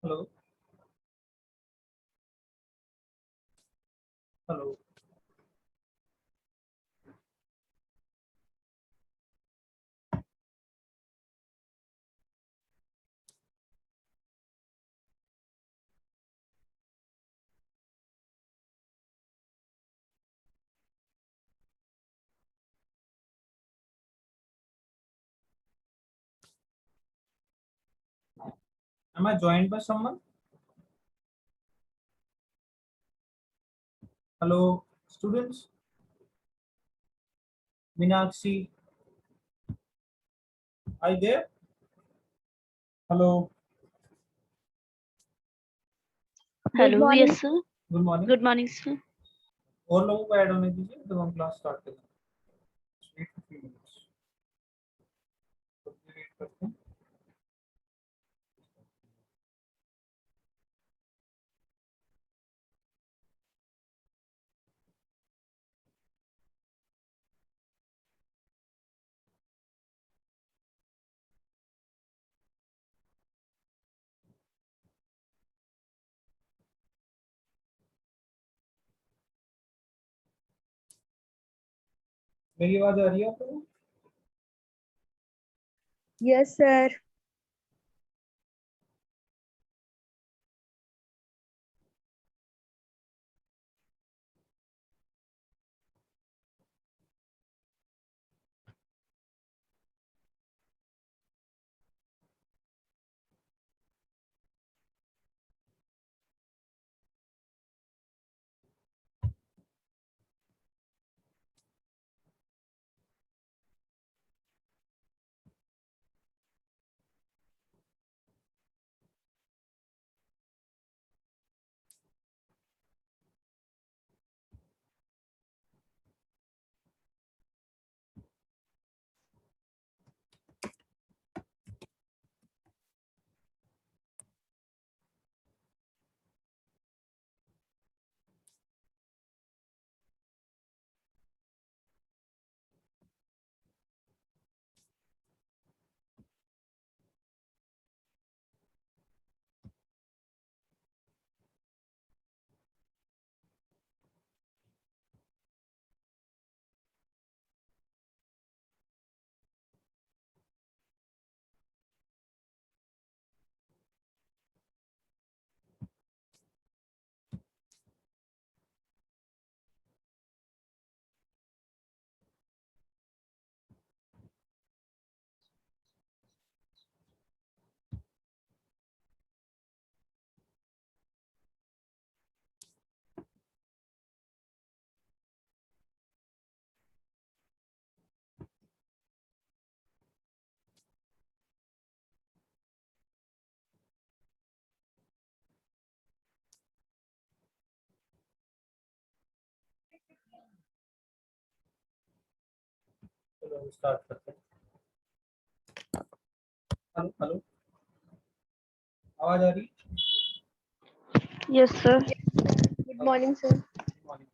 Hello. Hello. Am I joined by someone? Hello, students. Meenakshi, are you there? Hello. Good Hello, morning. yes, sir. Good morning. Good morning, sir. और लोगों को add होने दीजिए तो हम class start करें। Wait 15 minutes. Wait करते हैं। मेरी आवाज आ रही है आपको? Yes, sir. चलो हम स्टार्ट करते हैं। हेलो हेलो, आवाज आ रही? Yes, sir. Good morning, sir. Morning.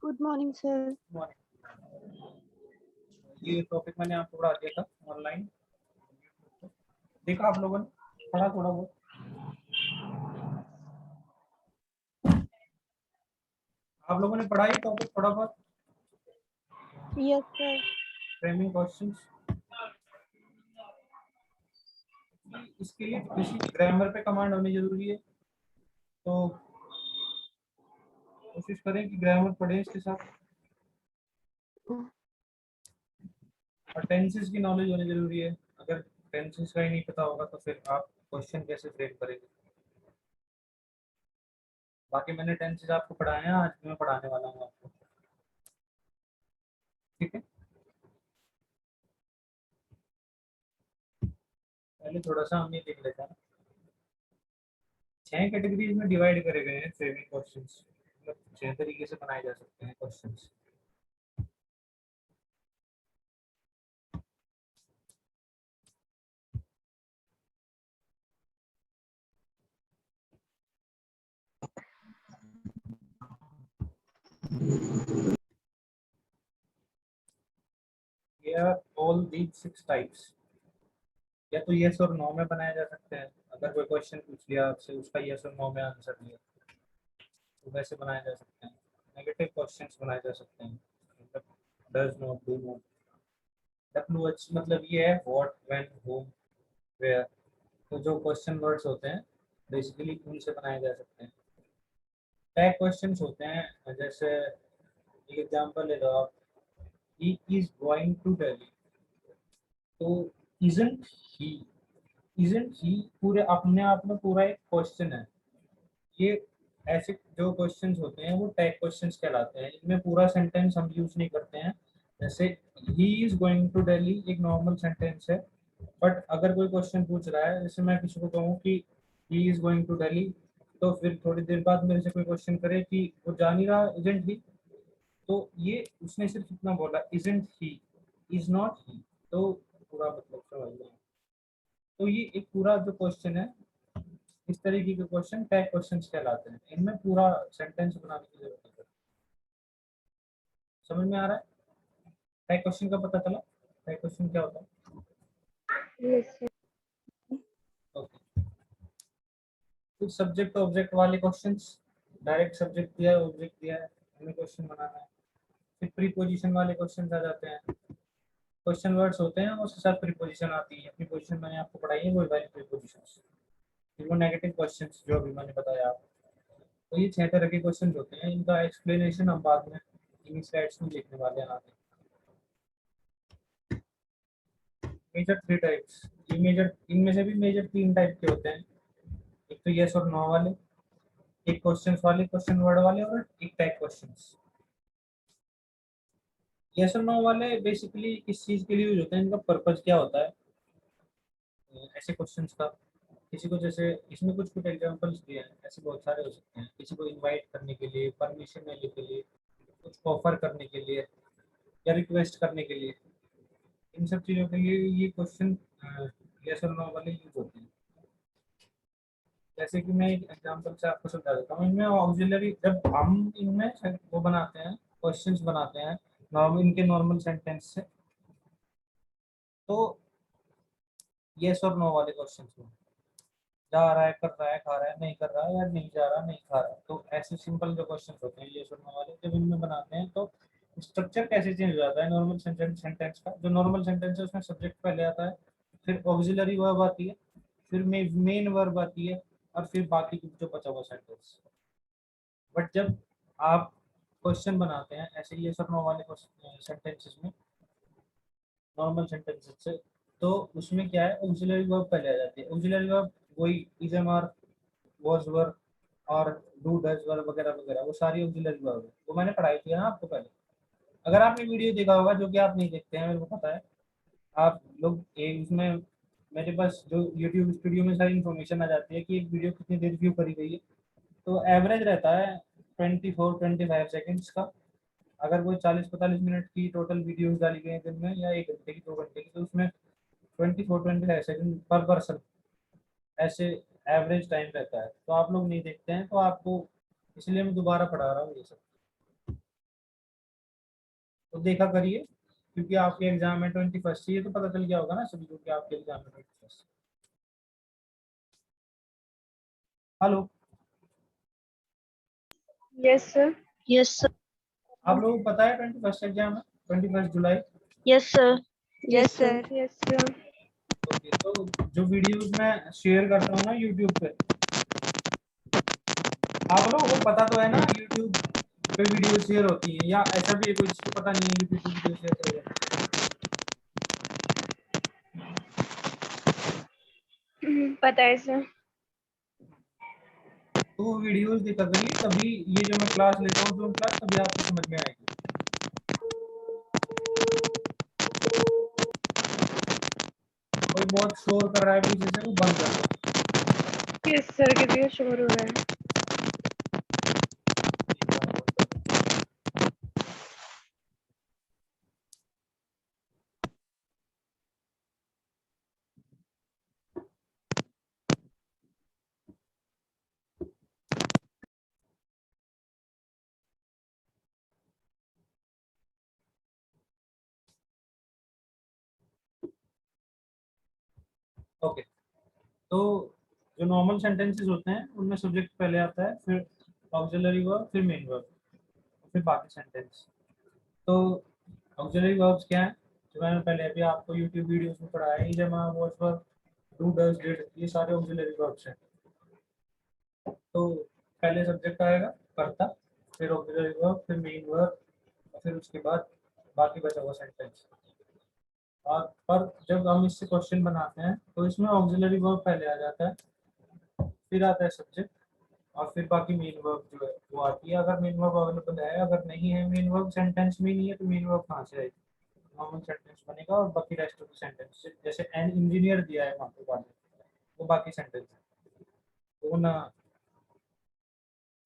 Good morning, sir. Morning. ये टॉपिक मैंने आपको पढ़ा दिया था ऑनलाइन। देखा आप लोगों ने? पढ़ा थोड़ा बहुत? आप लोगों ने पढ़ा ये टॉपिक थोड़ा बहुत? Yes, sir. Framing questions. इसके लिए किसी ग्रामर पे कमांड होनी जरूरी है, तो कोशिश करें कि ग्रामर पढ़ें इसके साथ। और टेंसेस की नॉलेज होनी जरूरी है। अगर टेंसेस का ही नहीं पता होगा तो फिर आप क्वेश्चन कैसे फ्रेम करेंगे। बाकी मैंने टेंसेस आपको पढ़ाए हैं, आज मैं पढ़ाने वाला हूँ आपको। ठीक है, पहले थोड़ा सा हम ये देख लेते हैं। 6 कैटेगरीज में डिवाइड करे गए हैं फ्रेमिंग क्वेश्चंस। मतलब 6 तरीके से बनाए जा सकते हैं questions. Here are all these 6 types. या तो यस और नो में बनाए जा सकते हैं, अगर कोई क्वेश्चन पूछ लिया आपसे उसका यस और नो में आंसर दिया तो वैसे बनाए जा सकते हैं। नेगेटिव क्वेश्चंस बनाए जा सकते हैं, मतलब does not, do not. W H मतलब ये है व्हाट, व्हेन, होम, वेयर। तो जो क्वेश्चन वर्ड्स होते हैं बेसिकली उनसे बनाए जा सकते हैं। टैग क्वेश्चंस होते हैं, जैसे एक एग्जांपल ले लो आप, he is going to Delhi. तो इजंट ही, इजंट ही पूरे अपने आप में पूरा एक क्वेश्चन है। ये ऐसे जो क्वेश्चंस होते हैं वो टैग क्वेश्चंस कहलाते हैं, इनमें पूरा सेंटेंस हम यूज नहीं करते हैं। जैसे he is going to Delhi एक नॉर्मल सेंटेंस है, बट अगर कोई क्वेश्चन पूछ रहा है, जैसे मैं किसी को कहूँ कि he is going to Delhi, तो फिर थोड़ी देर बाद मेरे से कोई क्वेश्चन करे कि वो जा नहीं रहा इजंट ही, तो ये उसने सिर्फ इतना बोला इजंट ही, इज नॉट ही, तो पूरा मतलब समझ गए। तो ये एक पूरा जो क्वेश्चन है, इस तरीके के क्वेश्चन टैग क्वेश्चंस कहलाते हैं, इनमें पूरा सेंटेंस बनाने की जरूरत है। समझ में आ रहा है? टैग क्वेश्चन का पता चला, टैग क्वेश्चन क्या होता है? Yes, sir. ओके। कुछ सब्जेक्ट ऑब्जेक्ट वाले क्वेश्चंस, डायरेक्ट सब्जेक्ट दिया है ऑब्जेक्ट दिया है, हमें क्वेश्चन बनाना है। फिर प्रीपोजिशन वाले क्वेश्चन आ जाते हैं। क्वेश्चन वर्ड्स होते हैं उसके साथ प्रीपोजिशन आती है, प्रीपोजिशन मैंने आपको पढ़ाई है, वो वाली प्रीपोजिशन। फिर वो नेगेटिव क्वेश्चंस जो अभी मैंने बताया आपको। तो ये 6 तरह के क्वेश्चन होते हैं, इनका एक्सप्लेनेशन हम बाद में इन स्लाइड्स में लिखने वाले हैं आगे। मेजर 3 टाइप्स, ये मेजर, इनमें से भी मेजर 3 टाइप के होते हैं। एक तो यस और नो वाले, एक क्वेश्चंस वाले, क्वेश्चन वर्ड वाले, और एक टैग क्वेश्चंस। यस और नो वाले बेसिकली किस चीज के लिए यूज होते हैं, इनका पर्पज क्या होता है ऐसे क्वेश्चंस का। किसी को, जैसे इसमें कुछ कुछ एग्जांपल्स दिए हैं, ऐसे बहुत सारे हो सकते हैं। किसी को इनवाइट करने के लिए, परमिशन लेने के लिए, कुछ ऑफर करने के लिए, या रिक्वेस्ट करने के लिए, इन सब चीज़ों के लिए ये क्वेश्चन यस और नो वाले यूज होते हैं। जैसे कि मैं एक एग्जांपल से आपको समझा देता हूँ। इनमें ऑक्सिलरी, जब हम इनमें वो बनाते हैं, क्वेश्चंस बनाते हैं नॉर्मल, इनके नॉर्मल सेंटेंस से, तो यस और नो वाले क्वेश्चंस में जा रहा है, कर रहा है, खा रहा है, नहीं कर रहा है, या नहीं जा रहा, नहीं खा रहा है, तो ऐसे सिंपल जो क्वेश्चन होते हैं ये सुनने वाले, जब इनमें बनाते हैं तो स्ट्रक्चर कैसे चेंज हो जाता है नॉर्मल सेंटेंस का। जो नॉर्मल सेंटेंस है उसमें सब्जेक्ट पहले आता है, फिर ऑक्सिलरी वर्ब आती है, फिर मेन वर्ब आती है, और फिर बाकी जो बचा हुआ सेंटेंस। बट जब आप क्वेश्चन बनाते हैं ऐसे ये सब नो वाले सेंटेंसेस में, नॉर्मल सेंटेंसेस से, तो उसमें क्या है, ऑक्सिलरी वर्ब पहले आ जाती है। ऑक्सिलरी वर्ब वही is am are, was were, और डू डज वर वगैरह वगैरह, वो सारी ऑक्सिलरी वर्ब है, वो मैंने पढ़ाई थी ना आपको पहले। अगर आपने वीडियो देखा होगा, जो कि आप नहीं देखते हैं मेरे को पता है, आप लोग एक उसमें मेरे पास जो यूट्यूब स्टूडियो में सारी इन्फॉर्मेशन आ जाती है कि एक वीडियो कितनी देर व्यू करी गई है, तो एवरेज रहता है 24-25 सेकेंड्स का। अगर वो 40-45 मिनट की टोटल वीडियोस डाली गई हैं दिन में, या 1 घंटे की, 2 घंटे की, तो उसमें 24-25 सेकेंड पर पर्सन ऐसे एवरेज टाइम रहता है। तो आप लोग नहीं देखते हैं, तो आपको इसलिए मैं दोबारा पढ़ा रहा हूँ ये सब। तो देखा करिए, क्योंकि आपके एग्जाम में 21 ये तो पता चल गया होगा ना सभी को कि आपके एग्जाम में 21। Hello, Yes, sir. Yes, sir. आप लोगों को पता है 21 एग्जाम है, 21 जुलाई। Yes, sir. Yes, sir. Yes, sir. Okay, तो जो वीडियोस मैं शेयर करता हूँ ना यूट्यूब पे, आप लोगों को पता तो है ना यूट्यूब पे वीडियो शेयर होती है, या ऐसा भी है कोई जिसको पता नहीं है यूट्यूब पे वीडियो शेयर करेगा? पता है सर। तो वो वीडियोस देखा करिए, तभी ये जो मैं क्लास लेता हूँ जूम क्लास, तभी आपको समझ में आएगी। कोई बहुत शोर कर रहा है पीछे से, वो बंद कर दो। यस सर, कितनी शोर हो रहा है। ओके, तो जो नॉर्मल सेंटेंसेस होते हैं उनमें सब्जेक्ट पहले आता है, फिर ऑक्सिलरी वर्ब, फिर मेन वर्ब, फिर बाकी सेंटेंस। तो ऑक्सिलरी वर्ब्स क्या है, जो मैंने पहले अभी आपको यूट्यूब वीडियोस में पढ़ाया है, जमा was verb, do does did, ये सारे ऑक्सिलरी वर्ब्स हैं। तो पहले सब्जेक्ट आएगा कर्ता, फिर ऑक्सिलरी वर्ब, फिर मेन वर्ब, और फिर उसके बाद बाकी बचा हुआ सेंटेंस। और पर जब हम इससे क्वेश्चन बनाते हैं तो इसमें ऑक्सिलरी वर्ब पहले आ जाता है, फिर आता है सब्जेक्ट, और फिर बाकी मेन वर्ब जो है वो आती है, अगर मेन वर्ब अवेलेबल है। अगर नहीं है मेन वर्ब, सेंटेंस में नहीं है, तो मेन वर्ब कहाँ से आएगी, नॉर्मल सेंटेंस बनेगा, और बाकी रेस्ट ऑफ द सेंटेंस जैसे एन इंजीनियर दिया है वहाँ पे बाद में, वो बाकी सेंटेंस है, तो वो ना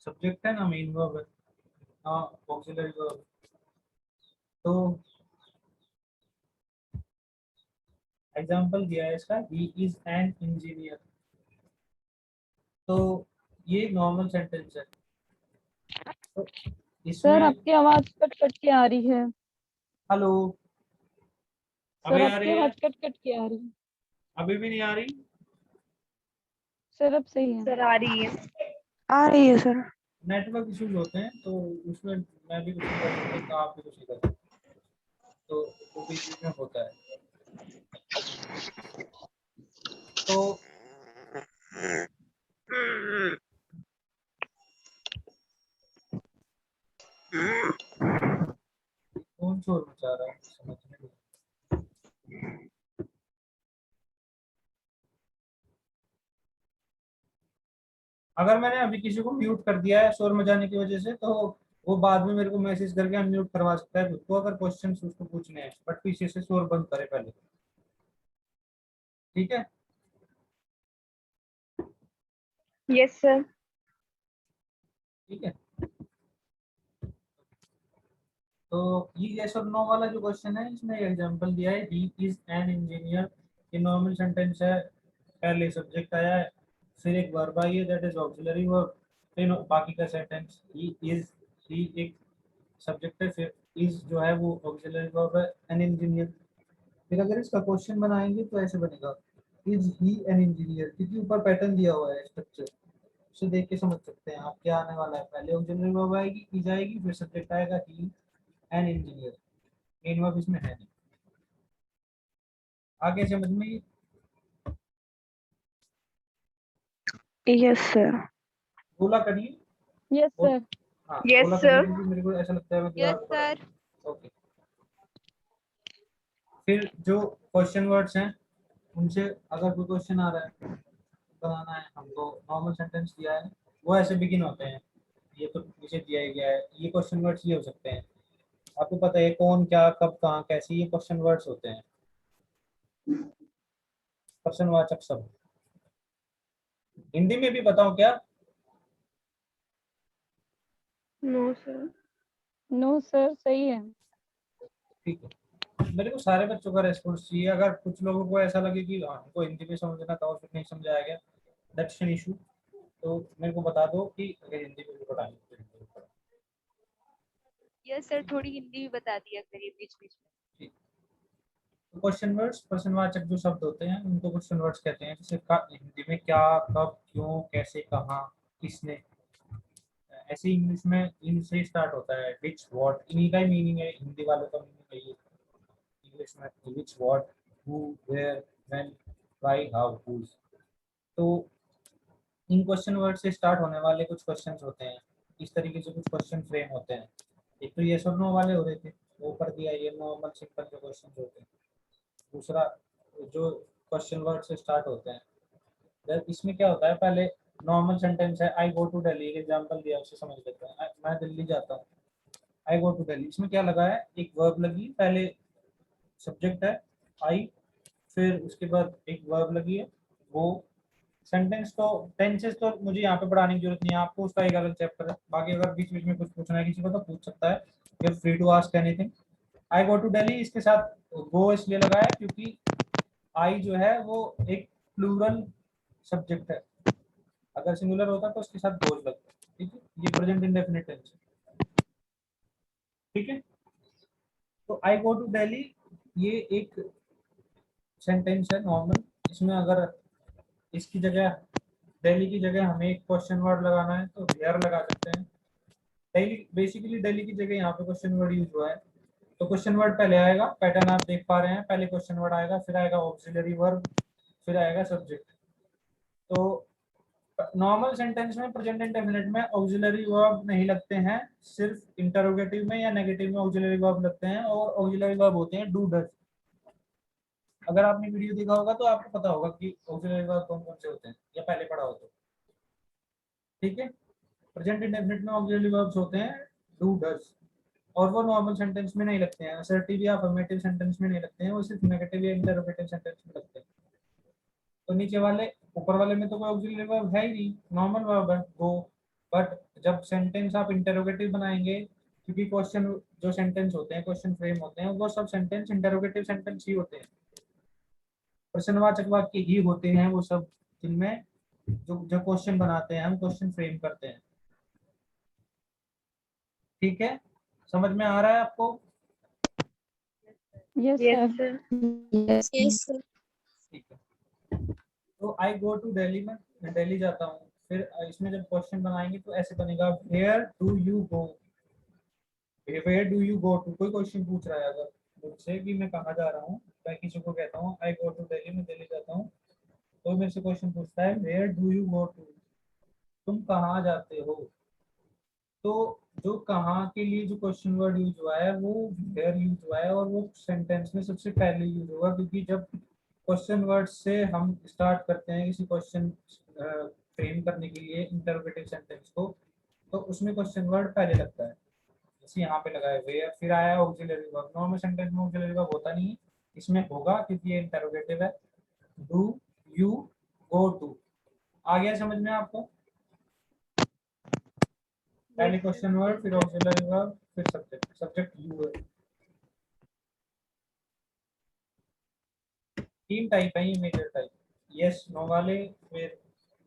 सब्जेक्ट है ना मेन वर्ब है, ना ऑक्सिलरी वर्ब। तो एग्जांपल दिया है इसका, ही इज एन इंजीनियर, तो ये नॉर्मल सेंटेंस है। तो सर इसमें आपकी आवाज कट कट के आ रही है। हेलो, सर अभी आ आपकी रही है? आवाज कट कट के आ रही है। अभी भी नहीं आ रही? सर अब सही है। सर आ रही है। आ रही है सर। नेटवर्क इश्यूज होते हैं, तो उसमें मैं भी कुछ नहीं कर सकता, आप भी कुछ नहीं कर सकते, तो वो बीच बीच में होता है। तो कौन शोर मचा रहा है समझ में नहीं। अगर मैंने अभी किसी को म्यूट कर दिया है शोर मचाने की वजह से, तो वो बाद में मेरे को मैसेज करके अनम्यूट करवा सकता है खुद को, अगर क्वेश्चन उसको पूछने हैं, बट पीछे से शोर बंद करे पहले, ठीक है? Yes sir. ठीक है, तो ये यस और नो वाला जो क्वेश्चन है, इसमें एग्जांपल दिया है, ही इज एन इंजीनियर, ये नॉर्मल सेंटेंस है, पहले सब्जेक्ट आया है, फिर एक वर्ब आई है दैट इज ऑक्सिलरी वर्ब, फिर बाकी का सेंटेंस ही इज, ही एक सब्जेक्ट है, फिर इज जो है वो ऑक्सिलरी वर्ब है, एन इंजीनियर। फिर अगर इसका क्वेश्चन बनाएंगे तो ऐसे बनेगा, इज ही एन इंजीनियर, क्योंकि ऊपर पैटर्न दिया हुआ है स्ट्रक्चर, उसे देख के समझ सकते हैं आप क्या आने वाला है। पहले ऑक्सिलरी वर्ब आएगी, इज आएगी, फिर सब्जेक्ट आएगा ही एन इंजीनियर, मेन वर्ब इसमें है नहीं। आगे समझ में ये? Yes sir. बोला करिए। यस बोल, सर। हाँ बोला यस करिए, सर। क्योंकि मेरे को ऐसा लगता है मैं यस दीवार को पढ़ा रहा सर। हूँ। ओके, फिर जो क्वेश्चन वर्ड्स हैं उनसे अगर कोई क्वेश्चन आ रहा है बनाना है हमको, नॉर्मल सेंटेंस दिया है, वो ऐसे बिगिन होते हैं, ये तो नीचे दिया ही गया है, ये क्वेश्चन वर्ड्स ये हो सकते हैं, आपको पता है कौन क्या कब कहाँ कैसे, ये क्वेश्चन वर्ड्स होते हैं, प्रश्नवाचक शब्द। हिंदी में भी बताओ क्या? No sir. नो सर सही है। ठीक है, मेरे को सारे बच्चों का रेस्पॉन्स चाहिए, अगर कुछ लोगों को ऐसा लगे कि हमको हिंदी में समझना था और फिर नहीं समझाया गया, दैट्स एन इशू, तो मेरे को बता दो कि अगर हिंदी में भी पढ़ानी है तो हिंदी में पढ़ाओ। यस सर, थोड़ी हिंदी भी बता दिया करिए बीच बीच में। ठीक, तो क्वेश्चन वर्ड्स, प्रश्नवाचक जो शब्द होते हैं उनको क्वेश्चन वर्ड्स कहते हैं, जैसे हिंदी में क्या, कब, क्यों, कैसे, कहाँ, किसने, ऐसे इंग्लिश में इन से स्टार्ट होता है, विच, व्हाट, इन्हीं का ही मीनिंग है, हिंदी वालों का मीनिंग है ये, इंग्लिश में which, what, who, where, when, why, how, whose. तो इन क्वेश्चन वर्ड से स्टार्ट होने वाले कुछ क्वेश्चंस होते हैं, इस तरीके से कुछ क्वेश्चन फ्रेम होते हैं। एक तो यस और नो वाले हो रहे थे, वो ऊपर दिया, ये नॉर्मल सिंपल जो क्वेश्चन होते हैं। दूसरा जो क्वेश्चन वर्ड से स्टार्ट होते हैं, जब इसमें क्या होता है, पहले नॉर्मल सेंटेंस है, आई गो टू दिल्ली, एग्जांपल दिया उसे समझ लेते हैं, मैं दिल्ली जाता हूँ, आई गो टू दिल्ली, इसमें क्या लगा है, एक वर्ब लगी, पहले सब्जेक्ट है आई, फिर उसके बाद एक वर्ब लगी है वो, सेंटेंस तो टेंसेस तो मुझे यहाँ पे पढ़ाने की जरूरत नहीं है आपको, उसका एक अलग चैप्टर है, बाकी अगर बीच बीच में कुछ पूछना है किसी को तो पूछ सकता है, you are free to ask anything. I go to Delhi, इसके साथ गो इसलिए लगाया क्योंकि आई जो है वो एक प्लूरल सब्जेक्ट है, अगर सिंगुलर होता तो उसके साथ गोज लगता, ठीक है, ये प्रेजेंट इंडेफिनिट टेंस है, ठीक है। तो आई गो टू दिल्ली ये एक सेंटेंस है नॉर्मल, इसमें अगर इसकी जगह दिल्ली की जगह हमें एक क्वेश्चन वर्ड लगाना है तो वेयर लगा सकते हैं। दिल्ली बेसिकली दिल्ली की जगह यहाँ पे क्वेश्चन वर्ड यूज हुआ है, तो क्वेश्चन वर्ड पहले आएगा, पैटर्न आप देख पा रहे हैं, पहले क्वेश्चन वर्ड आएगा, फिर आएगा ऑक्सिलरी वर्ब, फिर आएगा सब्जेक्ट। तो नॉर्मल सेंटेंस में प्रेजेंट इंडेफिनिट में ऑक्सिलरी वर्ब नहीं लगते हैं, सिर्फ इंटरोगेटिव में या नेगेटिव में ऑक्सिलरी वर्ब लगते हैं, और ऑक्सिलरी वर्ब होते हैं डू डज। अगर आपने वीडियो देखा होगा तो आपको पता होगा कि ऑक्सिलरी वर्ब कौन कौन से होते हैं, या पहले पढ़ा हो तो। ठीक है, प्रेजेंट इंडेफिनिट में ऑक्सिलरी वर्ब्स होते हैं डू डज, और वो नॉर्मल सेंटेंस में नहीं लगते हैं, असर्टिव या अफर्मेटिव सेंटेंस में नहीं लगते हैं, वो सिर्फ नेगेटिव या इंटरोगेटिव सेंटेंस में लगते हैं। तो नीचे वाले ऊपर वाले में तो कोई ऑक्सिलरी वर्ब है ही नहीं, नॉर्मल वर्ब है गो। बट जब सेंटेंस आप इंटरोगेटिव बनाएंगे, क्योंकि क्वेश्चन जो सेंटेंस होते हैं, क्वेश्चन फ्रेम होते हैं, वो सब सेंटेंस इंटरोगेटिव सेंटेंस ही होते हैं, प्रश्नवाचक वाक्य ही होते हैं वो सब, जिनमें जो जो क्वेश्चन बनाते हैं, हम क्वेश्चन फ्रेम करते हैं। ठीक है, समझ में आ रहा है आपको? Yes Yes, sir. sir. Yes, sir. ठीक है, तो आई गो टू दिल्ली में, मैं दिल्ली जाता हूँ। फिर इसमें जब क्वेश्चन बनाएंगे तो ऐसे बनेगा, where do you go, where do you go to. कोई क्वेश्चन पूछ रहा है अगर मुझसे कि मैं कहाँ जा रहा हूँ, मैं किसी को कहता हूँ आई गो टू दिल्ली, मैं दिल्ली जाता हूँ, तो मेरे से क्वेश्चन पूछता है where do you go to, तुम कहाँ जाते हो। तो जो कहाँ के लिए जो क्वेश्चन वर्ड यूज हुआ है वो वेयर यूज हुआ है, और वो सेंटेंस में सबसे पहले यूज होगा, क्योंकि जब क्वेश्चन वर्ड से हम स्टार्ट करते हैं किसी क्वेश्चन फ्रेम करने के लिए इंटरोगेटिव सेंटेंस को, तो उसमें क्वेश्चन वर्ड पहले लगता है, जैसे यहाँ पे लगा है वेयर, फिर आया ऑक्सिलरी वर्ब। नॉर्मल सेंटेंस में ऑक्सिलरी वर्ब होता नहीं है, इसमें होगा क्योंकि ये इंटरोगेटिव है। डू यू गो टू, आ गया समझ में आपको? पहले Yes, sir. क्वेश्चन वर्ड, फिर ऑक्सिलरी वर्ब, फिर सब्जेक्ट, सब्जेक्ट यू है। तीन टाइप है ये मेजर टाइप, यस नो वाले, फिर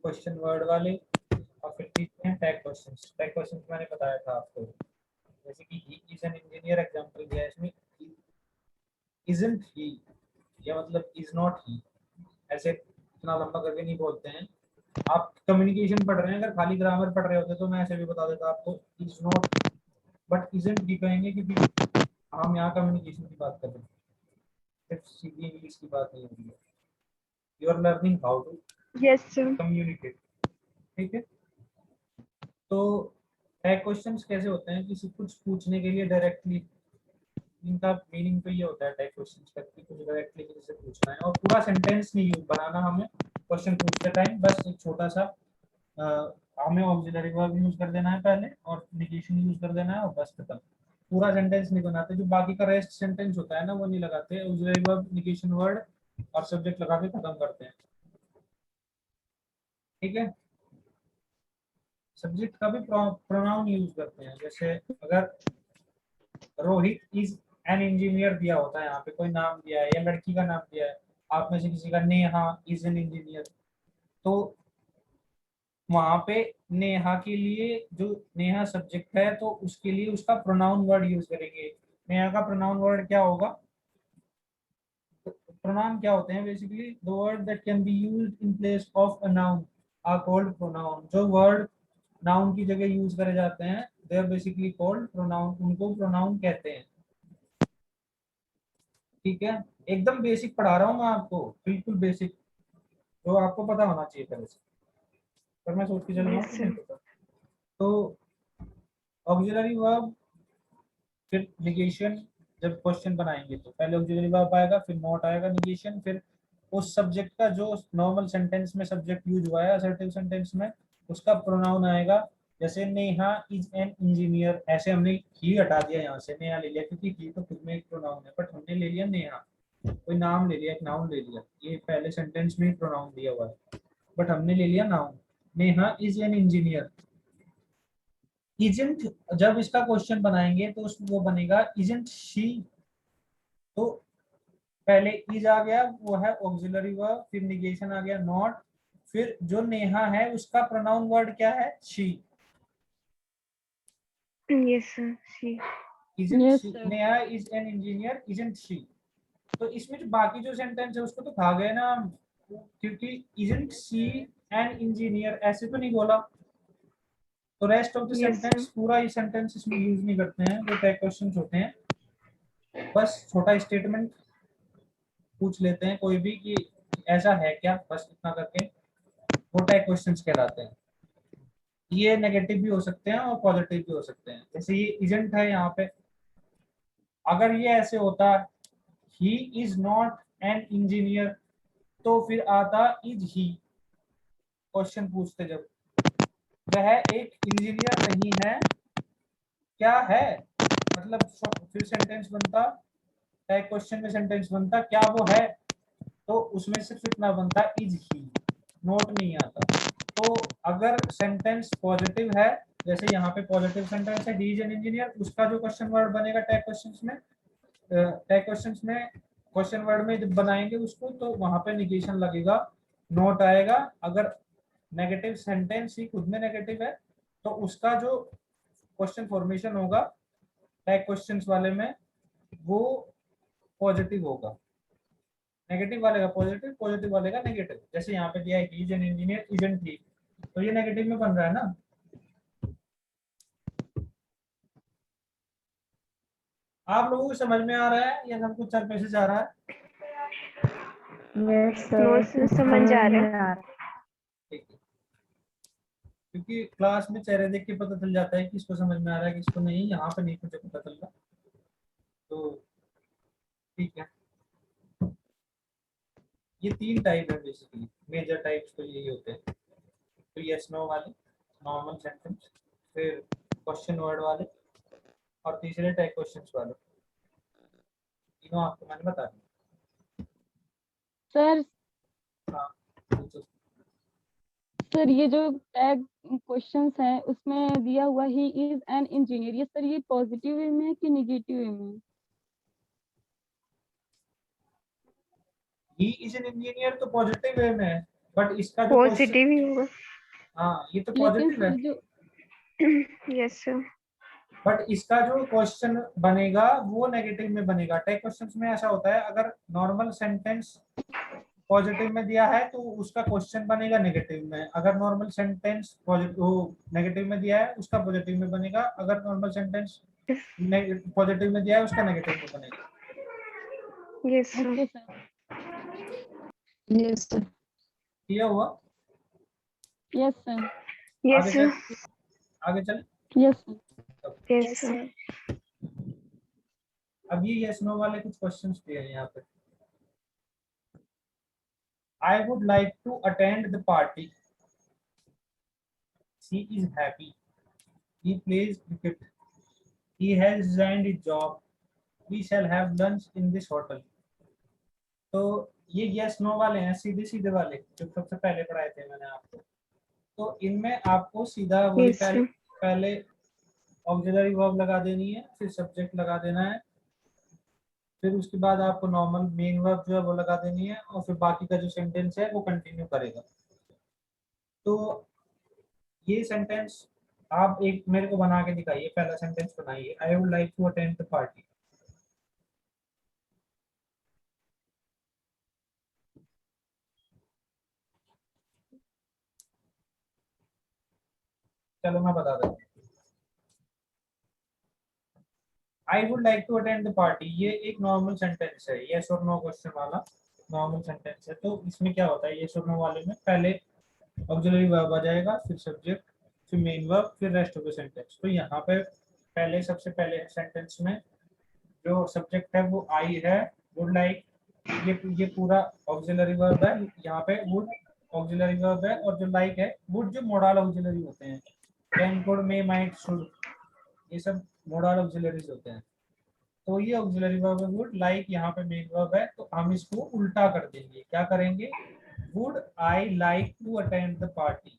क्वेश्चन वर्ड वाले, और फिर तीसरे हैं टैग क्वेश्चंस। टैग क्वेश्चंस मैंने बताया था आपको, जैसे कि he is an engineer example दिया है इसमें, इजंट ही, या मतलब इज नॉट ही, ऐसे इतना लंबा करके नहीं बोलते हैं। आप कम्युनिकेशन पढ़ रहे हैं, अगर खाली ग्रामर पढ़ रहे होते तो मैं ऐसे भी बता देता आपको is not, but isn't he कहेंगे क्योंकि हम यहाँ कम्युनिकेशन की बात कर रहे हैं, सिर्फ सीधी इंग्लिश की बात नहीं हो रही है। You are learning how to Yes, sir. Communicate. ठीक है, तो टैग क्वेश्चंस कैसे होते हैं, किसी कुछ पूछने के लिए डायरेक्टली, इनका मीनिंग तो ये होता है टैग क्वेश्चंस का कि कुछ डायरेक्टली किसी से पूछना है, और पूरा सेंटेंस नहीं यूज बनाना हमें क्वेश्चन पूछते टाइम, बस एक छोटा सा हमें ऑक्सिलरी वर्ब यूज कर देना है पहले, और नेगेशन यूज कर देना है, और बस खत्म। पूरा सेंटेंस नहीं बनाते, जो बाकी का रेस्ट सेंटेंस होता है ना वो नहीं लगाते, ऑक्सिलरी वर्ब, नेगेशन वर्ड और सब्जेक्ट लगा के खत्म करते हैं। ठीक है, सब्जेक्ट का भी प्रोनाउन यूज करते हैं, जैसे अगर रोहित इज एन इंजीनियर दिया होता है, यहाँ पे कोई नाम दिया है या लड़की का नाम दिया है, आप में से किसी का नेहा इज एन इंजीनियर, तो वहां पे नेहा के लिए जो नेहा सब्जेक्ट है तो उसके लिए उसका प्रोनाउन वर्ड यूज करेंगे। नेहा का प्रोनाउन वर्ड क्या होगा? प्रोनाउन क्या होते हैं? Basically the word that can be used in place of a noun are called pronoun. जो वर्ड नाउन की जगह यूज करे जाते हैं they are basically called pronoun, उनको प्रोनाउन कहते हैं। ठीक है, एकदम बेसिक पढ़ा रहा हूँ मैं आपको, बिल्कुल बेसिक, जो आपको पता होना चाहिए पहले से, पर मैं सोच के चल रहा हूँ Yes, कि नहीं sir. पता। तो ऑक्सिलरी वर्ब, फिर निगेशन, जब क्वेश्चन बनाएंगे तो पहले ऑक्सिलरी वर्ब आएगा, फिर नॉट आएगा, निगेशन, फिर उस सब्जेक्ट का जो नॉर्मल सेंटेंस में सब्जेक्ट यूज हुआ है असर्टिव सेंटेंस में उसका प्रोनाउन आएगा। जैसे नेहा इज एन इंजीनियर, ऐसे हमने ही हटा दिया, यहाँ से नेहा ले लिया क्योंकि ही तो खुद में एक प्रोनाउन है, बट हमने ले लिया नेहा, कोई नाम ले लिया, एक नाउन ले लिया, ये पहले सेंटेंस में ही प्रोनाउन दिया हुआ है बट हमने ले लिया noun. Neha is an engineer. Isn't, जब इसका क्वेश्चन बनाएंगे तो उसमें वो बनेगा इजंट शी, तो पहले इज आ गया वो है ऑक्सिलरी वर्ब, फिर निगेशन आ गया नॉट, फिर जो नेहा है उसका प्रोनाउन वर्ड क्या है? She. Yes, sir. She. Isn't yes she, sir. Neha is an engineer, isn't she. तो इसमें जो बाकी जो सेंटेंस है उसको तो खा गए ना हम, क्योंकि isn't she an engineer ऐसे तो नहीं बोला, तो rest of the Yes, sir. Sentence पूरा ये सेंटेंस इसमें यूज नहीं करते हैं, वो टैग क्वेश्चंस होते हैं। बस छोटा स्टेटमेंट पूछ लेते हैं कोई भी कि ऐसा है क्या, बस इतना करके वो टैग क्वेश्चंस कहलाते हैं। ये नेगेटिव भी हो सकते हैं और पॉजिटिव भी हो सकते हैं। जैसे ये इजंट है यहाँ पे, अगर ये ऐसे होता he is not an engineer, तो फिर आता इज ही। क्वेश्चन पूछते जब वह एक इंजीनियर नहीं है, क्या है, मतलब फिर सेंटेंस बनता, टैग क्वेश्चन में सेंटेंस बनता क्या वो है, तो उसमें सिर्फ इतना बनता इज ही, नोट नहीं आता। तो अगर सेंटेंस पॉजिटिव है, जैसे यहाँ पे पॉजिटिव सेंटेंस है ही इज एन इंजीनियर, उसका जो क्वेश्चन वर्ड बनेगा टैग क्वेश्चंस में, क्वेश्चन वर्ड में जब बनाएंगे उसको तो वहां पे निगेशन लगेगा, नोट आएगा। अगर नेगेटिव सेंटेंस ही खुद में नेगेटिव है तो उसका जो क्वेश्चन फॉर्मेशन होगा टैग क्वेश्चंस वाले में वो पॉजिटिव होगा, नेगेटिव वाले का पॉजिटिव, पॉजिटिव वाले का नेगेटिव। जैसे यहाँ पे दिया है he is an engineer, isn't he, तो ये नेगेटिव में बन रहा है ना। आप लोगों को समझ में आ रहा है या सब कुछ सर पे से जा रहा है? Yes, sir. No, sir. समझ आ रहा है. ठीक है, क्योंकि क्लास में चेहरे देख के पता चल जाता है कि किसको समझ में आ रहा है किसको नहीं, यहाँ पे नहीं मुझे पता चल रहा, तो ठीक है। ये 3 टाइप है बेसिकली, मेजर टाइप्स तो यही होते हैं। तो यस नो वाले, नॉर्मल सेंटेंस, फिर क्वेश्चन वर्ड वाले, और तीसरे टैग क्वेश्चंस वाले। तीनों आपको मैंने बता दिया। सर हाँ पूछो। सर ये जो टैग क्वेश्चंस हैं उसमें दिया हुआ ही इज एन इंजीनियर, ये सर ये पॉजिटिव वे में है कि निगेटिव वे में? ही इज एन इंजीनियर तो पॉजिटिव वे में है, बट इसका जो क्वेश्चन, पॉजिटिव ही होगा. हाँ ये तो लेकिन पॉजिटिव है, सर जो Yes, sir. बट इसका जो क्वेश्चन बनेगा वो नेगेटिव में बनेगा। टैग क्वेश्चंस में ऐसा होता है, अगर नॉर्मल सेंटेंस पॉजिटिव में दिया है तो उसका क्वेश्चन बनेगा नेगेटिव में, अगर नॉर्मल सेंटेंस पॉजिटिव नेगेटिव में दिया है उसका पॉजिटिव में बनेगा, अगर नॉर्मल सेंटेंस पॉजिटिव में दिया है उसका नेगेटिव में बनेगा। Yes, sir. Okay sir. Yes, sir. Clear हुआ? Yes sir. Yes, आगे sir. चल, आगे चल। Yes sir. Yes, sir. अब ये यस नो वाले कुछ क्वेश्चंस दिए हैं यहाँ पे। I would like to attend the party. She is happy. He plays cricket. He has resigned his job. We shall have lunch in this hotel. तो ये यस नो वाले हैं, सीधे सीधे वाले जो सबसे पहले पढ़ाए थे मैंने आपको। तो इनमें आपको सीधा वही Yes, पहले sir. पहले ऑक्सिलरी वर्ब लगा देनी है, फिर सब्जेक्ट लगा देना है, फिर उसके बाद आपको नॉर्मल मेन वर्ब जो है वो लगा देनी है, और फिर बाकी का जो सेंटेंस है वो कंटिन्यू करेगा। तो ये सेंटेंस आप एक मेरे को बना के दिखाइए, पहला सेंटेंस बनाइए, I would like to attend the party. चलो मैं बता देता हूँ। I would like to attend the party, ये एक नॉर्मल सेंटेंस है, यस और नो क्वेश्चन वाला नॉर्मल सेंटेंस है। तो इसमें क्या होता है, यस और नो वाले में पहले ऑक्सिलरी वर्ब आ जाएगा, फिर सब्जेक्ट, फिर मेन वर्ब, फिर रेस्ट ऑफ द सेंटेंस। तो यहाँ पे पहले सबसे पहले सेंटेंस में जो सब्जेक्ट है वो आई है, वुड लाइक, ये पूरा ऑक्सिलरी वर्ब है, यहाँ पे वुड ऑक्सिलरी वर्ब है, और जो लाइक है वुड जो मोडल ऑक्सिलरी होते हैं, can, could, may, might, should, ये सब मोडल ऑक्सिलरीज होते हैं। तो ये ऑक्सिलरी वर्ब है वुड, लाइक यहाँ पे मेन वर्ब है, तो हम इसको उल्टा कर देंगे, क्या करेंगे, would I like to attend the party.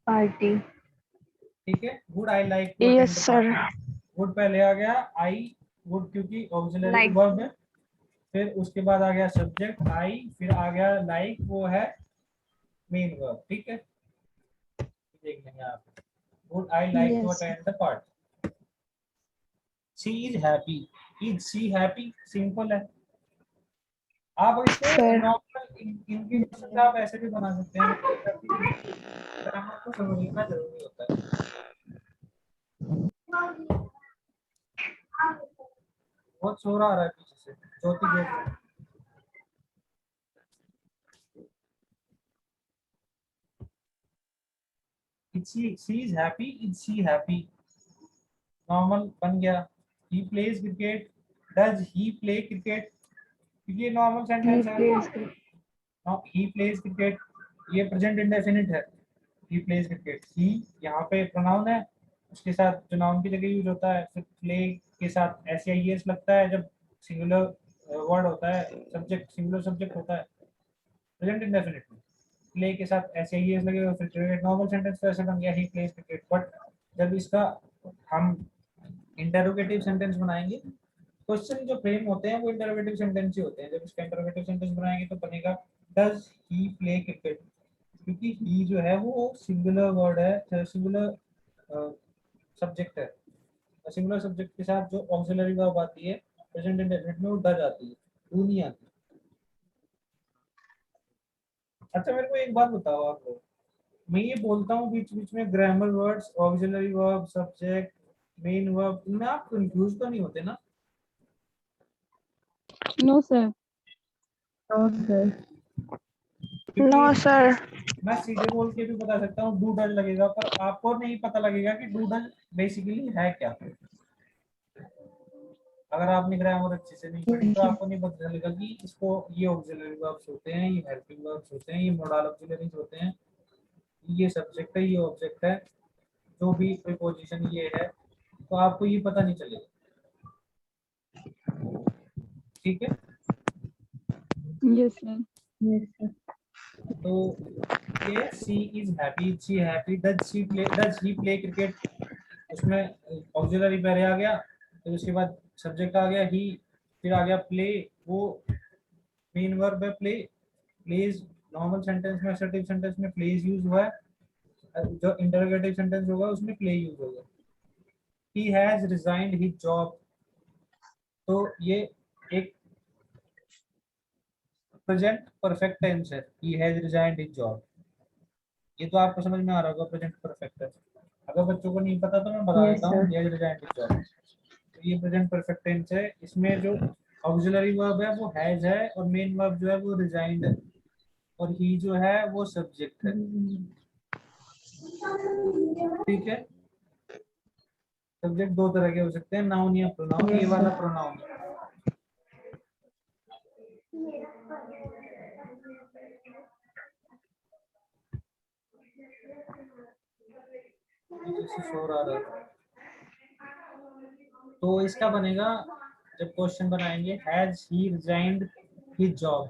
Party. ठीक है, would I like to attend Yes, the sir. Party, would पहले आ गया, आई वुड क्योंकि ऑक्सिलरी Like. वर्ब है, फिर उसके बाद आ गया सब्जेक्ट आई, फिर आ गया लाइक, वो है मेन वर्ब। ठीक है, देख लेंगे आप, would I like to Yes. Attend the party. She is happy, is she happy, simple है, आप इसे Sir. नॉर्मल इनके क्वेश्चन आप ऐसे भी बना सकते हैं, ग्रामर को समझना जरूरी होता है। बहुत शोर आ रहा है पीछे से, ज्योति बोल रही है। she is happy, is she happy? Normal बन गया। he plays cricket, does he play cricket? क्योंकि ये नॉर्मल He सेंटेंस है। plays cricket. he plays cricket, ये प्रेजेंट इंडेफिनिट है। he plays cricket, he यहाँ पे प्रोनाउन है, उसके साथ जो नाउन की जगह यूज होता है। फिर प्ले के साथ एस लगता है जब सिंगुलर वर्ड होता है, सब्जेक्ट सिंगुलर सब्जेक्ट होता है प्रेजेंट इंडेफिनिट में। प्ले के साथ एस लगेगा, फिर क्रिकेट। नॉर्मल सेंटेंस तो ऐसे बन गया, ही प्लेज क्रिकेट। बट जब इसका हम इंटरोगेटिव सेंटेंस बनाएंगे, क्वेश्चन जो फ्रेम होते हैं वो इंटरोगेटिव सेंटेंस ही होते हैं। जब इसका इंटरोगेटिव सेंटेंस बनाएंगे तो बनेगा डज ही प्ले क्रिकेट, क्योंकि ही जो है वो सिंगुलर वर्ड है, सिंगुलर सब्जेक्ट है। सिंगुलर सब्जेक्ट के साथ जो ऑक्सिलरी वर्ब आती है प्रेजेंट इंडेफिनिट में, वो डज आती है, डू नहीं आती। अच्छा मेरे को एक बात बताओ आप लोग, मैं ये बोलता हूँ बीच बीच में grammar words, auxiliary verb, subject, main verb, इनमें आप कंफ्यूज तो नहीं होते ना? No sir. No, sir. मैं सीधे बोल के भी बता सकता हूँ डू डज लगेगा, पर आपको नहीं पता लगेगा कि डू डज बेसिकली है क्या। अगर आपने ग्रामर अच्छे से नहीं पढ़ी तो आपको नहीं पता चलेगा कि इसको ये ऑक्सिलरी वर्ब्स होते हैं, ये हेल्पिंग वर्ब्स होते हैं, ये मोडल ऑक्सिलरीज होते हैं, ये सब्जेक्ट है, ये ऑब्जेक्ट है, जो भी प्रीपोजिशन ये है, तो आपको ये पता नहीं चलेगा। ठीक है, यस सर। तो ये she is happy, she happy, does he play cricket, उसमें ऑक्सिलरी पहले आ गया, फिर उसके बाद सब्जेक्ट आ गया ही, फिर आ गया प्ले, वो मेन वर्ब है प्ले। प्लेज नॉर्मल सेंटेंस में, असर्टिव सेंटेंस में प्लेज यूज हुआ है, जो इंटरोगेटिव सेंटेंस होगा उसमें प्ले यूज होगा। He has resigned his job, तो ये एक प्रेजेंट परफेक्ट टेंस है, he has resigned his job. ये तो आपको समझ में आ रहा होगा प्रेजेंट परफेक्ट है। अगर बच्चों को नहीं पता तो मैं बता देता हूँ, he has resigned his job, तो ये प्रेजेंट परफेक्ट टेंस है। इसमें जो ऑक्सिलरी वर्ब है वो हैज है, और मेन वर्ब जो है वो रिजाइंड है, और ही जो है वो सब्जेक्ट है। ठीक है, सब्जेक्ट दो तरह के हो सकते हैं, नाउन या प्रोनाउन। ये वाला प्रोनाउन है। पीछे से शोर आ रहा है, तो इसका बनेगा, जब क्वेश्चन बनाएंगे, has he resigned his job,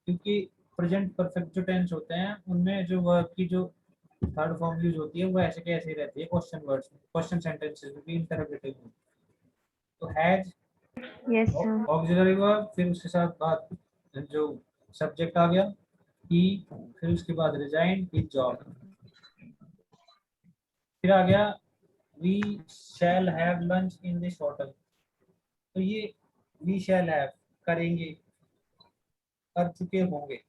क्योंकि प्रेजेंट परफेक्ट जो टेंस होते हैं उनमें जो वर्ब की जो थर्ड फॉर्म यूज होती है वो ऐसे के ऐसे ही रहती है क्वेश्चन वर्ड्स में, क्वेश्चन सेंटेंसेस में भी, इंटरोगेटिव में। तो has Yes, sir. Auxiliary verb, फिर उसके साथ बाद जो सब्जेक्ट आ गया ही, फिर उसके बाद रिजाइंड हिज जॉब, फिर आ गया we shall have lunch in this hotel. तो ये वी शैल हैव, करेंगे, कर चुके होंगे,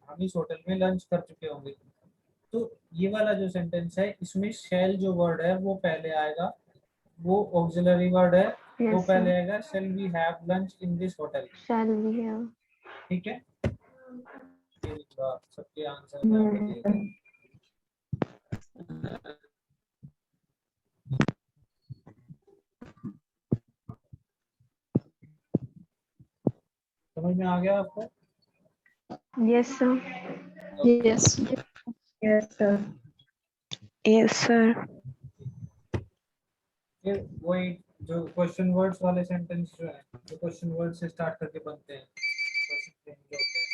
हम इस होटल में लंच कर चुके होंगे। तो ये वाला जो सेंटेंस है इसमें शैल जो वर्ड है वो पहले आएगा, वो ऑक्सिलरी वर्ड है, वो Yes, पहले sir. आएगा, shall we have lunch in this hotel. Shall we have? ठीक है, ये देखो सबके आंसर यहाँ पे दिए गए। समझ में आ गया आपको? Yes, sir. Yes. Yes, sir. Yes, sir. फिर वही जो क्वेश्चन वर्ड्स वाले सेंटेंस जो है, जो क्वेश्चन वर्ड से स्टार्ट करके बनते हैं, क्वेश्चन फ्रेम जो होते हैं।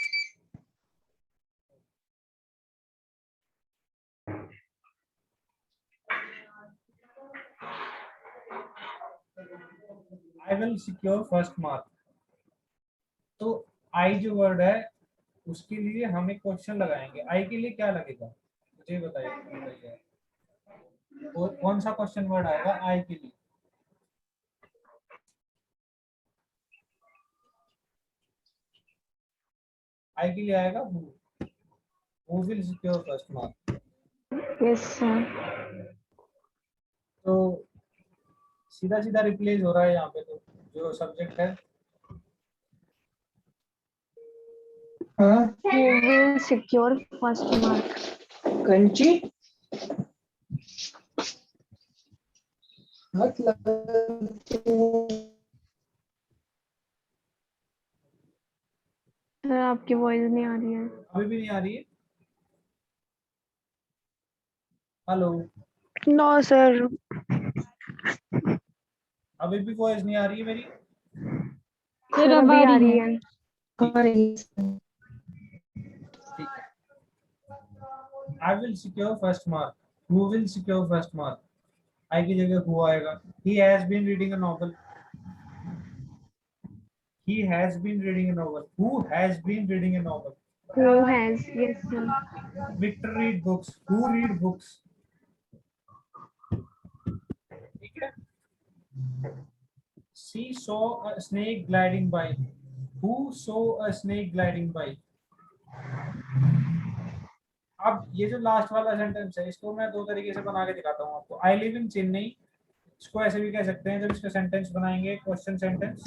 I will secure first mark, तो आई जो वर्ड है उसके लिए हम एक क्वेश्चन लगाएंगे। आई के लिए क्या लगेगा मुझे बताइए, कौन सा क्वेश्चन वर्ड आएगा आई के लिए? आई के लिए आएगा who will secure first mark। Yes, sir. तो सीधा सीधा रिप्लेस हो रहा है यहाँ पे, तो जो सब्जेक्ट है Who will secure first mark? Kanchi मतलब सर आपकी वॉइस नहीं आ रही है। अभी भी नहीं आ रही है। Hello, no sir. अभी भी वॉइस नहीं आ रही है मेरी। सर सर अब अभी आ आ रही रही है। है। ठीक है। I will secure first mark। Who will secure first mark? I की जगह who आएगा। He has been reading a novel। He has been reading a novel। Who has been reading a novel? Who has? Yes, sir. Victor read books। Who read books? ठीक है। She saw a snake gliding by। Who saw a snake gliding by? अब ये जो last वाला sentence है, इसको मैं दो तरीके से बना के दिखाता हूँ आपको। आई लिव इन चेन्नई, इसको ऐसे भी कह सकते हैं, जब इसका सेंटेंस बनाएंगे क्वेश्चन सेंटेंस,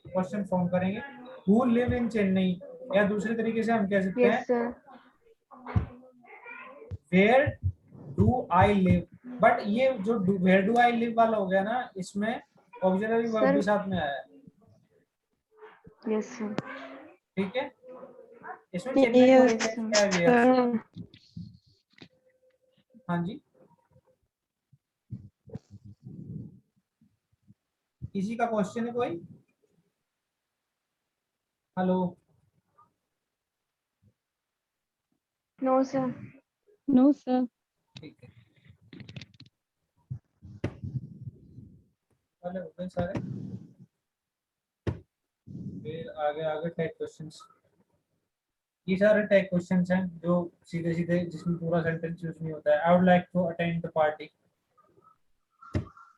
क्वेश्चन फॉर्म करेंगे, हु लिव इन चेन्नई, या दूसरे तरीके से हम कह सकते Yes, हैं sir. Where do I live. But ये जो वेयर डू आई लिव वाला हो गया ना, इसमें ऑक्सिलरी वर्ब भी Sir. साथ में आया है। Yes, sir. ठीक है, इसमें चेन्नई को Yes, रिप्लेस किया है वेयर से। sir. हाँ जी, किसी का क्वेश्चन है कोई? Hello, No, sir. No sir. ठीक है, वाले हो गए सारे। फिर आगे आगे टैग क्वेश्चंस, ये सारे टैग क्वेश्चंस हैं जो सीधे सीधे, जिसमें पूरा सेंटेंस यूज नहीं होता है। I would like to attend the party,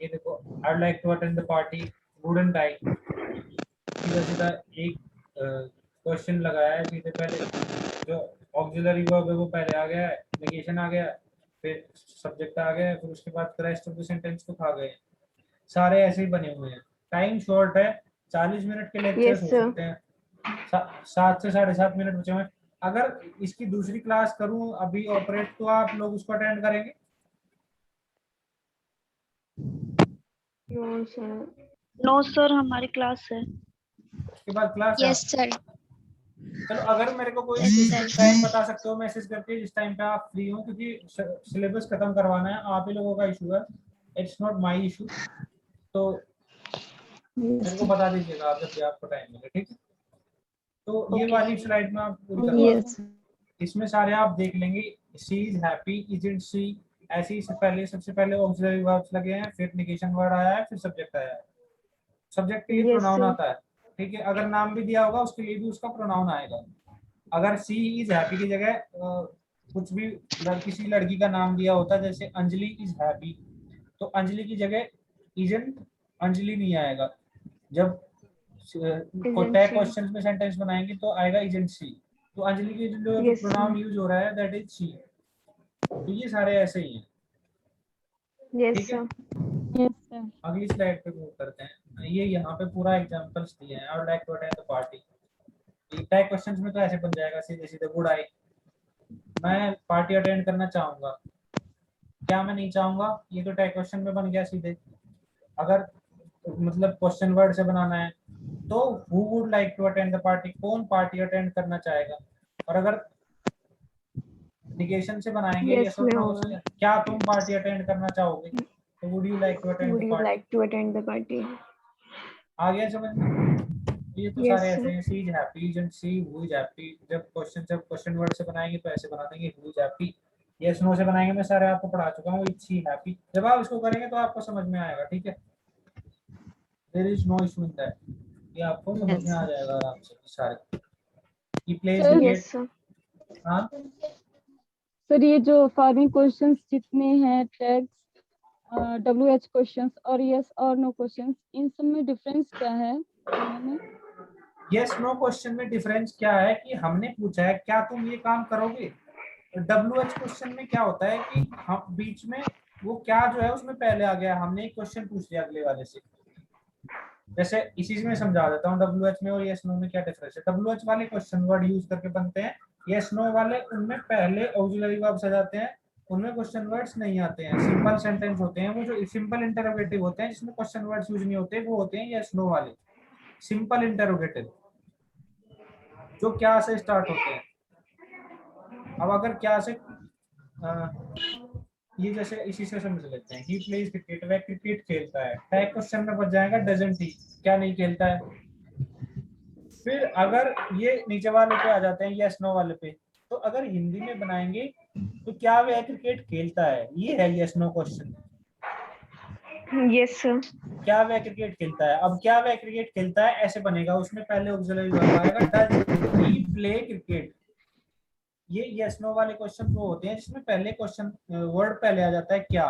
ये देखो, I would like to attend the party, wouldn't I. सीधा सीधा एक क्वेश्चन लगाया है सीधे, पहले जो ऑक्सिलरी वर्ब है वो पहले आ गया है, नेगेशन आ गया, फिर सब्जेक्ट आ गया, फिर उसके बाद रेस्ट ऑफ द सेंटेंस को खा गए। सारे ऐसे ही बने हुए हैं। टाइम शॉर्ट है, 40 मिनट के लेक्चर्स Yes, हो sir. सकते हैं, 7 से 7.5 मिनट बचे हुए हैं। अगर इसकी दूसरी क्लास करूं अभी ऑपरेट, तो आप लोग उसको अटेंड करेंगे? No, sir. नो सर हमारी क्लास है। उसके बाद क्लास है? Yes sir. चलो, अगर मेरे को कोई Yes, स्पेसिफिक sir. टाइम बता सकते हो मैसेज करके, जिस टाइम पे आप फ्री हो, क्योंकि सिलेबस खत्म करवाना है, आप ही लोगों का इशू है, इट्स नॉट माय इशू। तो मेरे को बता दीजिएगा आप जब भी आपको टाइम मिले, ठीक है? तो ये Okay, वाली sir. स्लाइड में आप पूरी करवा Yes. दो, इसमें सारे आप देख लेंगे। She is happy, isn't she, ऐसे ही से पहले सबसे पहले ऑक्सिलरी वर्ब्स लगे हैं, फिर नेगेशन वर्ड आया है, फिर सब्जेक्ट आया है। सब्जेक्ट के लिए Yes, प्रोनाउन sir. आता है, ठीक है? अगर नाम भी दिया होगा उसके लिए भी उसका प्रोनाउन आएगा। अगर सी इज हैप्पी की जगह कुछ भी किसी लड़की का नाम दिया होता है, जैसे अंजलि इज हैप्पी, तो अंजलि की जगह इजंट अंजलि नहीं आएगा। जब Isn't टैग she? क्वेश्चंस में सेंटेंस बनाएंगे तो आएगा इजंट सी। तो अंजलि के जो Yes, प्रोनाउन sir. यूज हो रहा है दैट इज शी। तो ये सारे ऐसे ही हैं, Yes, ठीक है? sir. Yes sir. अगली स्लाइड पे मूव करते हैं। ये यहाँ पे पूरा एग्जांपल्स दिए हैं। I would like to attend the party, tag questions में तो ऐसे बन जाएगा सीधे सीधे, वुड आई, मैं पार्टी अटेंड करना चाहूंगा, क्या मैं नहीं चाहूंगा, ये तो टैग क्वेश्चन में बन गया सीधे। अगर मतलब क्वेश्चन वर्ड से बनाना है तो who would like to attend the party, कौन पार्टी अटेंड करना चाहेगा। और अगर निगेशन से बनाएंगे Yes, यस और नो ma'am. से, क्या तुम पार्टी अटेंड करना चाहोगे, तो would you like to attend Would the you party. like to attend the party? आ गया समझ में? ये तो Yes, सारे ऐसे sir. हैं। She is happy, isn't she, who is happy. जब क्वेश्चन वर्ड से बनाएंगे तो ऐसे बना देंगे, who is happy. Yes no से बनाएंगे, मैं सारे आपको पढ़ा चुका हूँ, इज सी हैप्पी। जब आप इसको करेंगे तो आपको समझ में आएगा, ठीक है? There is no issue in that, ये आपको समझ में आ जाएगा आराम से सारे। He plays sir Yes, cricket. sir. हाँ, सर ये जो फॉर्मिंग क्वेश्चंस जितने हैं, टैग्स, WH क्वेश्चंस और यस और नो क्वेश्चंस, इन सब में डिफरेंस क्या है दोनों में? यस नो क्वेश्चन में डिफरेंस क्या है कि हमने पूछा है क्या तुम ये काम करोगे। WH क्वेश्चन में क्या होता है कि हम बीच में वो क्या जो है उसमें पहले आ गया, हमने एक क्वेश्चन पूछ लिया अगले वाले से। जैसे इसी में समझा देता हूँ WH में और यस नो में क्या डिफरेंस है। WH वाले क्वेश्चन वर्ड यूज करके बनते हैं, यस नो वाले उनमें पहले ऑक्सिलरी वर्ब्स आ जाते हैं, उनमें क्वेश्चन वर्ड्स नहीं आते हैं, सिंपल सेंटेंस होते हैं। वो जो सिंपल इंटरोगेटिव होते हैं जिसमें क्वेश्चन वर्ड्स यूज नहीं होते वो होते हैं यस नो वाले सिंपल इंटरोगेटिव, जो क्या से स्टार्ट होते हैं। अब अगर क्या से ये जैसे इसी से समझ लेते हैं, ही प्लेज क्रिकेट, वह क्रिकेट खेलता है। टैग क्वेश्चन में बच जाएगा डजंट ही, क्या नहीं खेलता है। फिर अगर ये नीचे वाले पे आ जाते हैं यस नो वाले पे, तो अगर हिंदी में बनाएंगे तो क्या वह क्रिकेट खेलता है, ये है yes no question. Yes sir. क्या वह क्रिकेट खेलता है, अब क्या वह क्रिकेट खेलता है ऐसे बनेगा, उसमें पहले ऑक्सिलरी वर्ब आएगा डज ही प्ले क्रिकेट। ये यस नो वाले क्वेश्चन वो होते हैं जिसमें पहले क्वेश्चन वर्ड पहले आ जाता है क्या।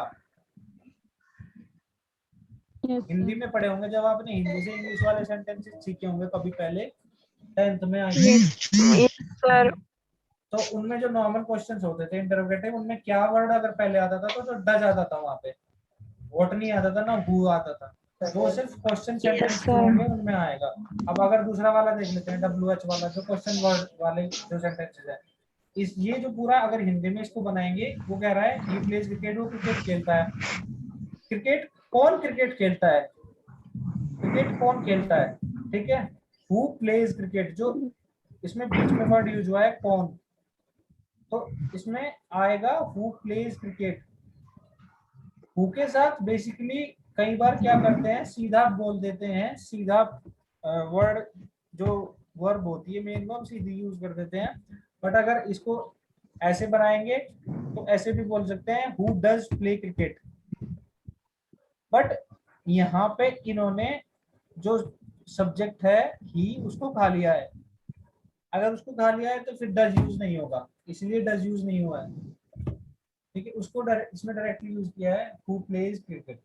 Yes Hindi sir. में पढ़े होंगे जब आपने हिंदी से इंग्लिश वाले सेंटेंसेस सीखे होंगे कभी पहले 10th में आई यस सर। तो उनमें जो नॉर्मल क्वेश्चंस होते थे इंटरोगेटिव, उनमें क्या वर्ड अगर पहले आता था तो जो डज आता था वहां पे, व्हाट नहीं आता था ना हु आता था। जो सिर्फ क्वेश्चन सेंटेंस जो होंगे उनमें आएगा। अब अगर दूसरा वाला देख लेते हैं WH वाला, जो क्वेश्चन वर्ड वाले जो सेंटेंसेस है, इस ये जो पूरा अगर हिंदी में इसको बनाएंगे, वो कह रहा है ही प्लेज क्रिकेट, वो क्रिकेट खेलता है। क्रिकेट कौन क्रिकेट खेलता है, क्रिकेट कौन खेलता है, ठीक है। हु प्लेज क्रिकेट, जो इसमें बीच में वर्ड यूज हुआ है कौन, तो इसमें आएगा हु प्लेज क्रिकेट। हु के साथ बेसिकली कई बार क्या करते हैं सीधा बोल देते हैं, सीधा वर्ड जो वर्ब होती है मेन वर्ब सीधी यूज कर देते हैं। बट अगर इसको ऐसे बनाएंगे तो ऐसे भी बोल सकते हैं who does play cricket. But यहाँ पे इन्होंने जो सब्जेक्ट है ही उसको खा लिया है। अगर उसको खा लिया है तो फिर डज यूज नहीं होगा, इसलिए डज यूज नहीं हुआ है, ठीक है। उसको इसमें डायरेक्टली यूज किया है हु प्लेज क्रिकेट।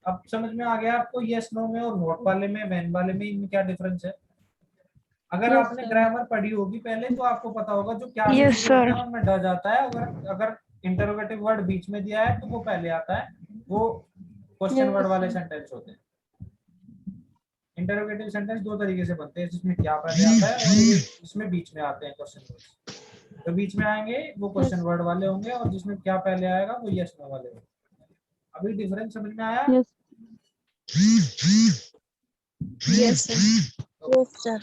अब समझ में आ गया आपको यस नो में और व्हाट वाले में व्हेन वाले में इनमें क्या डिफरेंस है। अगर यस आपने सर। ग्रामर पढ़ी होगी पहले तो आपको पता होगा जो क्या से Yes, शुरू होते sir. हैं उनमें डज आता है। अगर इंटरोगेटिव वर्ड बीच में दिया है तो वो पहले आता है, वो क्वेश्चन वर्ड यस वाले सर। सेंटेंस होते हैं। इंटरोगेटिव सेंटेंस दो तरीके से बनते हैं, जिसमें क्या पहले आता है और इसमें बीच में आते हैं क्वेश्चन वर्ड। तो बीच में आएंगे वो क्वेश्चन वर्ड वाले होंगे और जिसमें क्या पहले आएगा वो यस नो वाले होंगे। अभी डिफरेंस समझ में आया। Yes yes sir.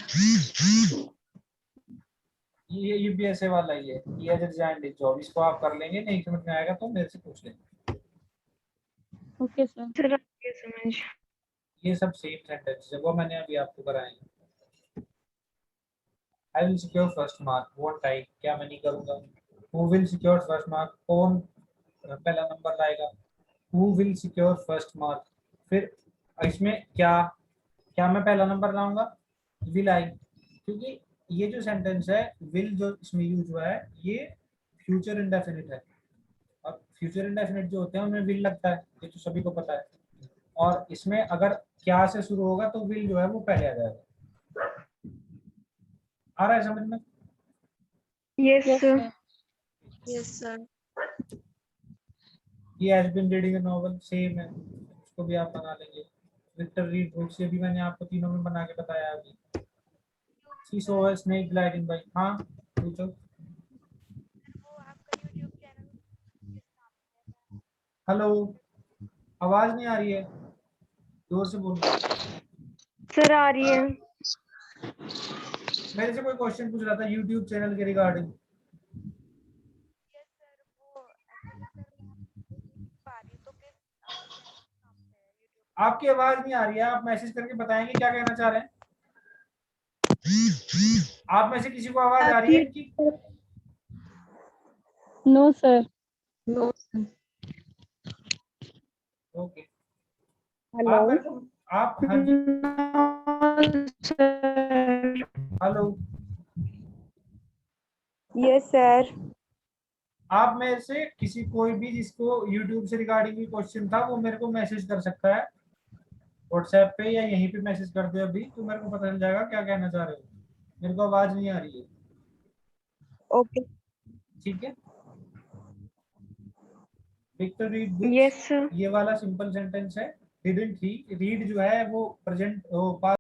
ये भी ऐसे वाला ही है, ये डिजाइन जॉब, इसको आप कर लेंगे, नहीं समझ में आएगा तो मेरे से पूछ लेंगे। Okay sir. सर आपके समझ। ये सब सेम सेंटेंस है वो मैंने अभी आपको कराए हैं। I will secure first mark, what I, क्या मैं नहीं करूंगा। Who will secure first mark, कौन पहला नंबर लाएगा। Who will secure first mark, फिर इसमें क्या क्या मैं पहला नंबर लाऊंगा, विल आई, क्योंकि ये जो सेंटेंस है विल जो इसमें यूज हुआ है ये फ्यूचर इंडेफिनिट है। और फ्यूचर इंडेफिनिट जो होते हैं उनमें विल लगता है, ये तो सभी को पता है। और इसमें अगर क्या से शुरू होगा तो विल जो है वो पहले आ जाएगा। आ रहा है समझ में। Yes yes sir. Sir. Yes sir. ये has been reading a novel same है, उसको भी आप बना लेंगे। विक्टर रीड बुक्स, ये भी मैंने आपको तीनों में बना के बताया अभी। She saw a snake gliding by, हाँ पूछो। वो आपका यूट्यूब चैनल किस नाम से है? हेलो, आवाज नहीं आ रही है, जोर से बोलो। सर आ रही है। मेरे से कोई क्वेश्चन पूछ रहा था यूट्यूब चैनल के रिगार्डिंग। यस सर, वो एक्चुअली सर मैं पा रही तो किस नाम से है यूट्यूब? आपकी आवाज नहीं आ रही है, आप मैसेज करके बताएंगे क्या कहना चाह रहे हैं। आप में से किसी को आवाज आ रही है इनकी। No sir. No okay, hello. आप मेरे को आप, हाँ जी सर। Hello, yes sir. आप में से किसी कोई भी जिसको यूट्यूब से रिगार्डिंग क्वेश्चन था वो मेरे को मैसेज कर सकता है व्हाट्सएप पे या यहीं पे मैसेज कर दो अभी, तो मेरे को पता चल जाएगा क्या कहना चाह रहे हो। मेरे को आवाज नहीं आ रही है। ओके ठीक है, Victor read this. Yes sir. ये वाला सिंपल सेंटेंस है। डिडंट ही, रीड जो है वो प्रेजेंट